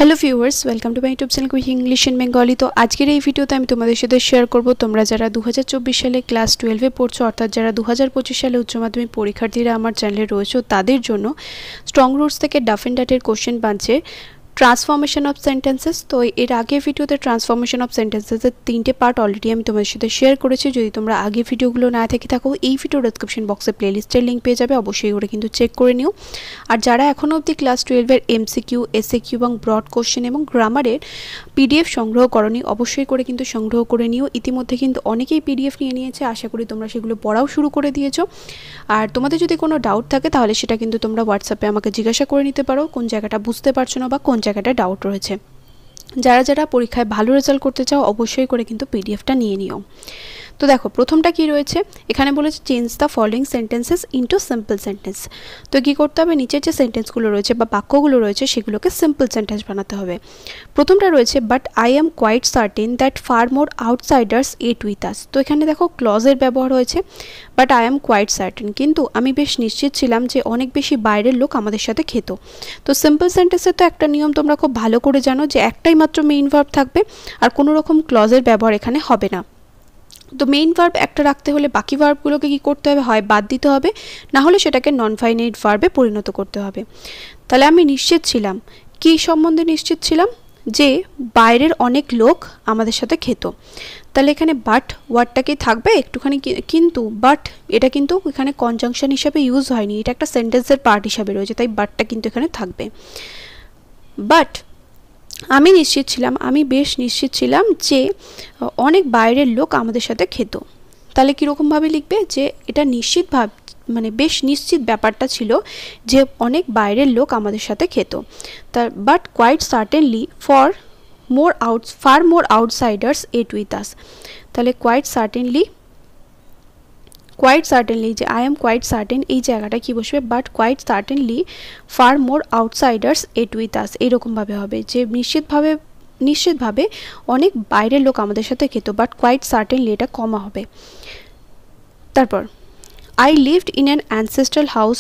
Hello viewers, welcome to my YouTube channel quick English in Bengali. তো আজকের এই ভিডিওতে আমি তোমাদের সাথে শেয়ার করব তোমরা যারা 2024 সালে ক্লাস 12-এ পড়ছো, অর্থাৎ যারা 2025 সালে উচ্চ মাধ্যমিক পরীক্ষার্থীরা আমার চ্যানেলে রয়েছে তাদের জন্য স্ট্রং রুটস থেকে ডাফ এন্ড ডাটের কোশ্চেন বাঞ্চে ট্রান্সফরমেশন অফ সেন্টেন্সেস। তো এর আগে ভিডিওতে ট্রান্সফরমেশন অফ সেন্টেন্সেসের 3টে পার্ট অলরেডি আমি তোমাদের সাথে শেয়ার করেছি। যদি তোমরা আগে ভিডিওগুলো না থেকে থাকো, এই ভিডিও ডেসক্রিপশন বক্সে প্লেলিস্টের লিঙ্ক পেয়ে যাবে, অবশ্যই ওটা কিন্তু চেক করে নিও। আর যারা এখনও অবধি ক্লাস 12-এর এমসিকিউ, এসএকিউ এবং ব্রড কোশ্চেন এবং গ্রামারের পিডিএফ সংগ্রহ করনি, অবশ্যই করে কিন্তু সংগ্রহ করে নিও। ইতিমধ্যে কিন্তু অনেকেই পিডিএফ নিয়ে নিয়েছে, আশা করি তোমরা সেগুলো পড়াও শুরু করে দিয়েছো। আর তোমাদের যদি কোনো ডাউট থাকে তাহলে সেটা কিন্তু তোমরা হোয়াটসঅ্যাপে আমাকে জিজ্ঞাসা করে নিতে পারো, কোন জায়গাটা বুঝতে পারছো না বা কোন জায়গাটা ডাউট রয়েছে। যারা যারা পরীক্ষায় ভালো রেজাল্ট করতে চাও অবশ্যই করে কিন্তু পিডিএফটা নিয়ে নিও। তো দেখো প্রথমটা কি রয়েছে, এখানে বলেছে change the following sentences into simple sentence. তো কি করতে হবে, নিচের যে সেন্টেন্সগুলো রয়েছে বা বাক্যগুলো রয়েছে সেগুলোকে সিম্পল সেন্টেন্স বানাতে হবে। প্রথমটা রয়েছে but I am quite certain that far more outsiders ate with us. তো এখানে দেখো ক্লজের ব্যবহার হয়েছে, but I am quite certain, কিন্তু আমি বেশ নিশ্চিত ছিলাম যে অনেক বেশি বাইরের লোক আমাদের সাথে খেত। তো সিম্পল সেন্টেন্সের তো একটা নিয়ম তোমরা খুব ভালো করে জানো যে একটাই মাত্র মেইন ভার্ব থাকবে আর কোনো রকম ক্লজের ব্যবহার এখানে হবে না। তো মেইন ভার্ব একটা রাখতে হলে বাকি ভার্বগুলোকে কি করতে হবে, হয় বাদ দিতে হবে, না হলে সেটাকে নন ফাইনাইট ভার্বে পরিণত করতে হবে। তাহলে আমি নিশ্চিত ছিলাম, কি সম্বন্ধে নিশ্চিত ছিলাম, যে বাইরের অনেক লোক আমাদের সাথে খেত। তাহলে এখানে বাট ওয়ার্ডটা কি থাকবে একটুখানি, কিন্তু বাট এটা কিন্তু এখানে কনজাংশন হিসাবে ইউজ হয়নি, এটা একটা সেন্টেন্সের পার্ট হিসাবে রয়েছে, তাই বাটটা কিন্তু এখানে থাকবে। বাট আমি নিশ্চিত ছিলাম, আমি বেশ নিশ্চিত ছিলাম যে অনেক বাইরের লোক আমাদের সাথে খেত। তাহলে কীরকমভাবে লিখবে, যে এটা নিশ্চিত মানে বেশ নিশ্চিত ব্যাপারটা ছিল যে অনেক বাইরের লোক আমাদের সাথে খেত। তার but quite certainly far more outsiders ate with us. তাহলে কোয়াইট সার্টেনলি যে আই এম কোয়াইট সার্টেন, এই জায়গাটা কি বসবে, but quite certainly far more outsiders ate with us, এইরকমভাবে হবে যে নিশ্চিতভাবে অনেক বাইরের লোক আমাদের সাথে খেত, বাট কোয়াইট সার্টেনলি এটা কমা হবে। তারপর I lived in an ancestral house,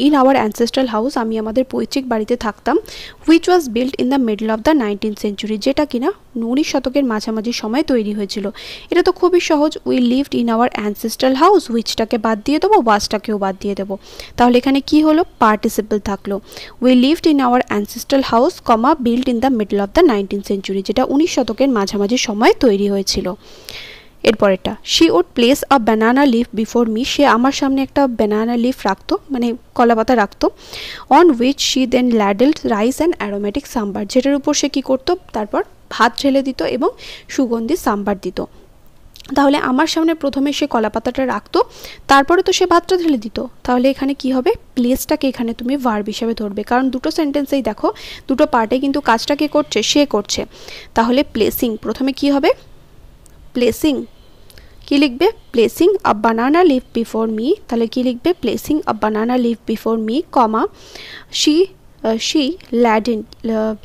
in our ancestral house, আমি আমাদের পৈতৃক বাড়িতে থাকতাম, which was built in the middle of the 19th century, যেটা কিনা 19 শতকের মাঝামাঝি সময় তৈরি হয়েছিল। এটা তো খুবই সহজ, we lived in our ancestral house, হুইচটাকে বাদ দিয়ে দেবো, ওয়াজটাকেও বাদ দিয়ে দেবো, তাহলে এখানে কি হলো, পার্টিসিপল থাকলো। We lived in our ancestral house comma built in the middle of the 19th century, যেটা 19 শতকের মাঝামাঝি সময় তৈরি হয়েছিল। এরপরেরটা she would place a banana leaf before me, সে আমার সামনে একটা ব্যানানা লিফ রাখতো, মানে কলা পাতা রাখতো, on which she then ladled rice and aromatic sambar, যেটার উপর সে কী করতো, তারপর ভাত ঢেলে দিত এবং সুগন্ধি সাম্বার দিত। তাহলে আমার সামনে প্রথমে সে কলা পাতাটা রাখতো, তারপরে তো সে ভাতটা ঢেলে দিত, তাহলে এখানে কি হবে, প্লেসটাকে এখানে তুমি ভার্ব হিসাবে ধরবে, কারণ দুটো সেন্টেন্সেই দেখো দুটো পার্টে কিন্তু কাজটা কে করছে, সে করছে। তাহলে প্লেসিং, প্রথমে কি হবে, প্লেসিং, কি লিখবে, placing a banana leaf before me, তাহলে কি লিখবে, placing a banana leaf before me comma she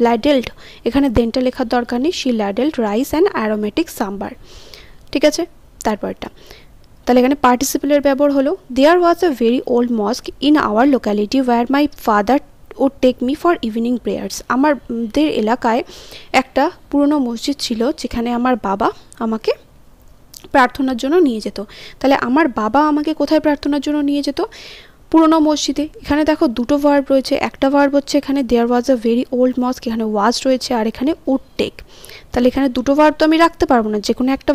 ladled, এখানে দেনটা লেখার দরকার নেই, she ladled rice and aromatic sambar. ঠিক আছে, তারপরটা তাহলে এখানে পার্টিসিপেলের ব্যবহার হলো, there was a very old mosque in our locality where my father would take me for evening prayers, আমাদের এলাকায় একটা পুরনো মসজিদ ছিল যেখানে আমার বাবা আমাকে প্রার্থনার জন্য নিয়ে যেত। তাহলে আমার বাবা আমাকে কোথায় প্রার্থনার জন্য নিয়ে যেত, পুরনো মসজিদে। এখানে দেখো দুটো ভার্ব রয়েছে, একটা ভার্ব হচ্ছে এখানে দেয়ার ওয়াজ আ ভেরি ওল্ড মস্ক, এখানে ওয়াজ রয়েছে, আর এখানে উড টেক। তাহলে এখানে দুটো ভার্ব তো আমি রাখতে পারবো না, যে কোনো একটা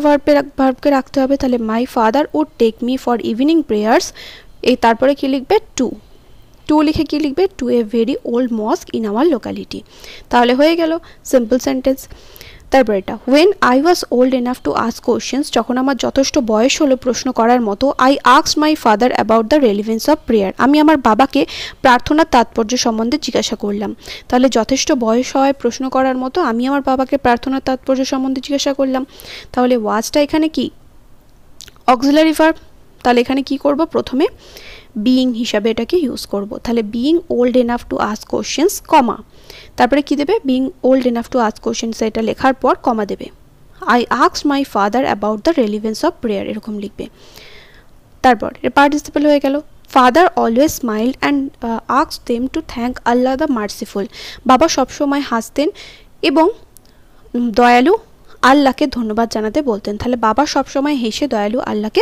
ভার্বকে রাখতে হবে। তাহলে my father would take me for evening prayers, এই তারপরে কি লিখবে, টু লিখে কি লিখবে, to a very old mosque in our locality. তাহলে হয়ে গেল সিম্পল সেন্টেন্স। তারপর এটা when I was old enough to ask questions, যখন আমার যথেষ্ট বয়স হলো প্রশ্ন করার মতো, I asked my father about the relevance of prayer, আমি আমার বাবাকে প্রার্থনার তাৎপর্য সম্বন্ধে জিজ্ঞাসা করলাম। তাহলে যথেষ্ট বয়স হয় প্রশ্ন করার মতো, আমি আমার বাবাকে প্রার্থনার তাৎপর্য সম্বন্ধে জিজ্ঞাসা করলাম। তাহলে ওয়াজটা এখানে কি, অক্সিলারি ভার্ব, তাহলে এখানে কি করব, প্রথমে বিইং হিসাবে এটাকে ইউজ করব। তাহলে being old enough to ask questions comma, তারপরে কি দেবে, being old enough to ask questions, এটা লেখার পর কমা দেবে, I asked my father about the relevance of prayer, এরকম লিখবে। তারপর এর পার্টিসিপেল হয়ে গেল, father always smiled and asked them to thank Allah the merciful. বাবা সবসময় হাসতেন এবং দয়ালু আল্লাহকে ধন্যবাদ জানাতে বলতেন। তাহলে বাবা সবসময় হেসে দয়ালু আল্লাহকে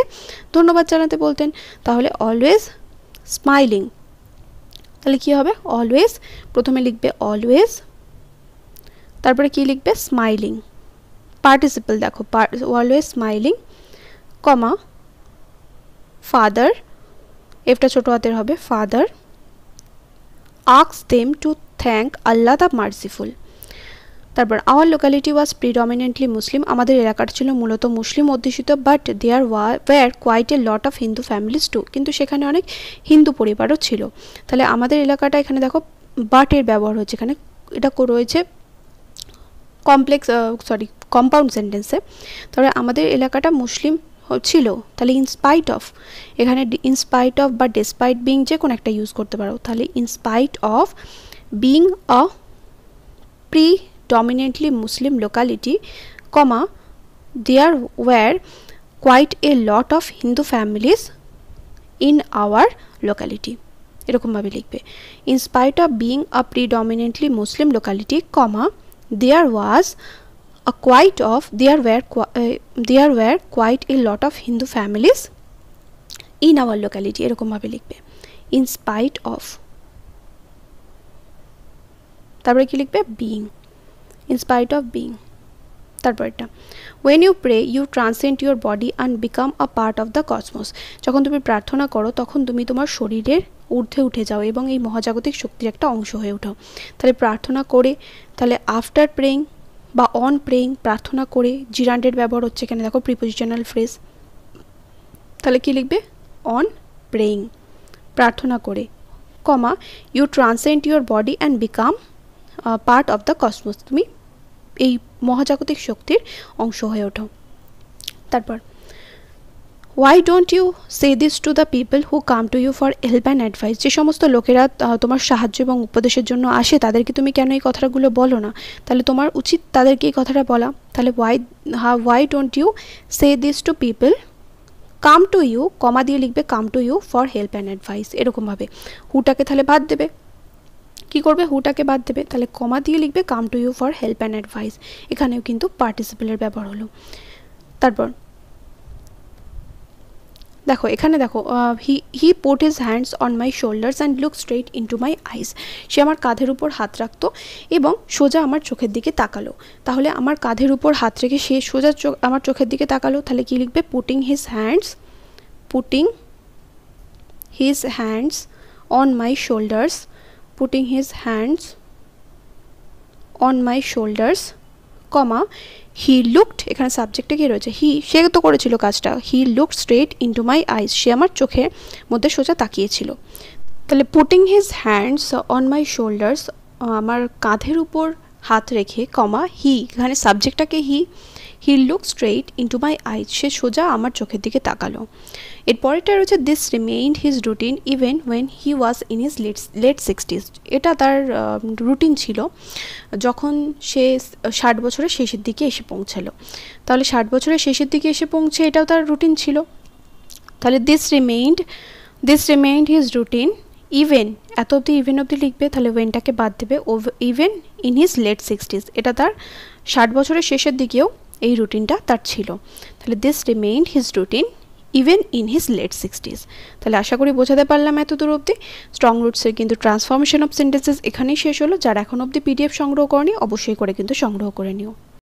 ধন্যবাদ জানাতে বলতেন। তাহলে অলওয়েজ স্মাইলিং, তাহলে কি হবে? অলওয়েজ, প্রথমে লিখবে অলওয়েজ, তারপরে কি লিখবে? স্মাইলিং। পার্টিসিপল দেখো, অলওয়েজ স্মাইলিং, কমা ফাদার, এফটা ছোট হাতের হবে, father asked them to thank Allah the merciful. তারপর our locality was predominantly Muslim, আমাদের এলাকাটা ছিল মূলত মুসলিম অধ্যুষিত, but there were quite a lot of Hindu families too, কিন্তু সেখানে অনেক হিন্দু পরিবারও ছিল। তাহলে আমাদের এলাকাটা, এখানে দেখো বাটের ব্যবহার হচ্ছে, এখানে এটা রয়েছে কম্পাউন্ড সেন্টেন্সে। তাহলে আমাদের এলাকাটা মুসলিম ছিল, তাহলে ইনস্পাইট অফ, এখানে ইনস্পাইট অফ বা ডেসপাইট বিং যে কোনো একটা ইউজ করতে পারো। তাহলে in spite of being a predominantly Muslim locality, comma there were quite a lot of Hindu families in our locality, এরকম ভাবে লিখবে। in spite of being a predominantly Muslim locality, comma there were quite a lot of Hindu families in our locality, এরকম ভাবে লিখবে। in spite of, তারপরে কি লিখবে? being, in spite of being। তারপরটা when you pray you transcend your body and become a part of the cosmos, যখন তুমি প্রার্থনা করো তখন তুমি তোমার শরীরের ঊর্ধ্বে উঠে যাও এবং এই মহাজাগতিক শক্তির একটা অংশ হয়ে ওঠো। তাহলে প্রার্থনা করে, তাহলে আফটার প্রেইং বা অন প্রেইং, প্রার্থনা করে, জিরান্ডের ব্যবহার হচ্ছে এখানে দেখো, প্রিপোজিশনাল ফ্রেজ। তাহলে কি লিখবে? অন প্রেইং, প্রার্থনা করে, comma you transcend your body and become part of the cosmos, তুমি এই মহাজাগতিক শক্তির অংশ হয়ে ওঠো। তারপর why don't you say this to the people who come to you for help and advice, যে সমস্ত লোকেরা তোমার সাহায্য এবং উপদেশের জন্য আসে তাদেরকে তুমি কেন এই কথাগুলো বলো না? তাহলে তোমার উচিত তাদেরকে এই কথাটা বলা। তাহলে why don't you say this to people come to you, comma দিয়ে লিখবে come to you for help and advice, এরকমভাবে হুটাকে তাহলে বাদ দেবে। কি করবে? হুটাকে বাদ দেবে, তাহলে কমা দিয়ে লিখবে come to you for help and advice, এখানেও কিন্তু পার্টিসিপেলের ব্যবহার হলো। তারপর দেখো এখানে দেখো he put his hands on my shoulders and look straight into my eyes, সে আমার কাঁধের উপর হাত রাখতো এবং সোজা আমার চোখের দিকে তাকালো। তাহলে আমার কাঁধের উপর হাত রেখে সে সোজা আমার চোখের দিকে তাকালো, তাহলে কি লিখবে? Putting his hands on my shoulders, putting his hands on my shoulders, comma he looked, এখানে সাবজেক্টে কি রয়েছে? সে তো করেছিল কাজটা, he looked straight into my eyes, সে আমার চোখের মধ্যে সোজা তাকিয়েছিল। তাহলে putting his hands on my shoulders, আমার কাঁধের উপর হাত রেখে, কমা এখানে সাবজেক্টটাকে he look straight into my eyes, সে সোজা আমার চোখের দিকে তাকালো। এরপরেটা রয়েছে this remained his routine even when he was in his late 60s, এটা তার রুটিন ছিল যখন সে 60 বছরের শেষের দিকে এসে পৌঁছালো। তাহলে 60 বছরের শেষের দিকে এসে পৌঁছে এটাও তার রুটিন ছিল। তাহলে this remained his routine even, এত অবধি ইভেন অবধি লিখবে, তাহলে ওয়েনটাকে বাদ দেবে, even in his late 60s, এটা তার 60 বছরের শেষের দিকেও এই রুটিনটা তার ছিল। তাহলে this remained his routine even in his late 60s। তাহলে আশা করি বোঝাতে পারলাম এত দূর অবধি। স্ট্রং রুটসের কিন্তু ট্রান্সফরমেশন অফ সেন্টেন্সেস এখানেই শেষ হলো। যারা এখন অবধি পিডিএফ সংগ্রহ করনি অবশ্যই করে কিন্তু সংগ্রহ করে নিও।